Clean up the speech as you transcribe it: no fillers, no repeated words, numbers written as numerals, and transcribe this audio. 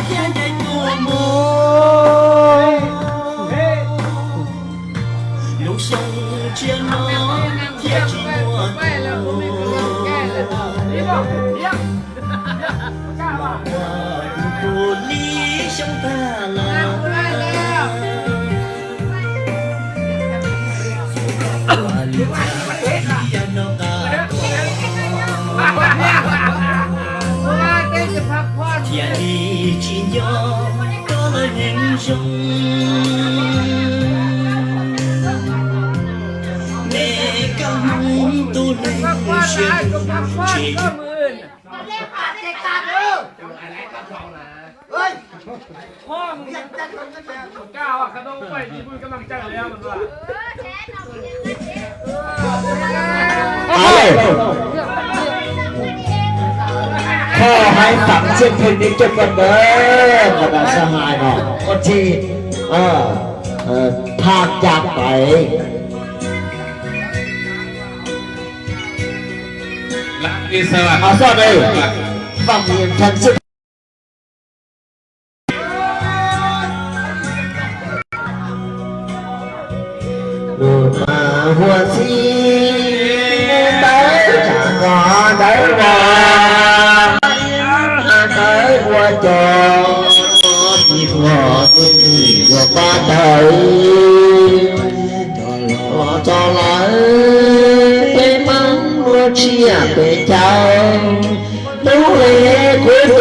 thiên đại của mô lúc sông chia nó thiên chỉ mùa cô lý trong ta là quả lý cha nó cả thiên lý chỉ nhỏ có lời hình dung mẹ cao hùng tu lên duyên chỉพ่อมึงก้าวอ่ะขนมไปที่มึงกำลังใจแล้วมันว่าขอให้ฝังเส้นเพลงนี้จบกันเด้อกระดาษสหายเนาะคนที่พากจากไปรักดีสวัสดิ์ เอาซะเลยฟังเพลงทั้งสิ้นดูมาหัวสีได้จากงอได้ว่าได้หัวจอที่หัวตึงหัวป้าไทยจอไหลเป็นมังหัวเชี่ยเป็นเจ้าดูเลยคุย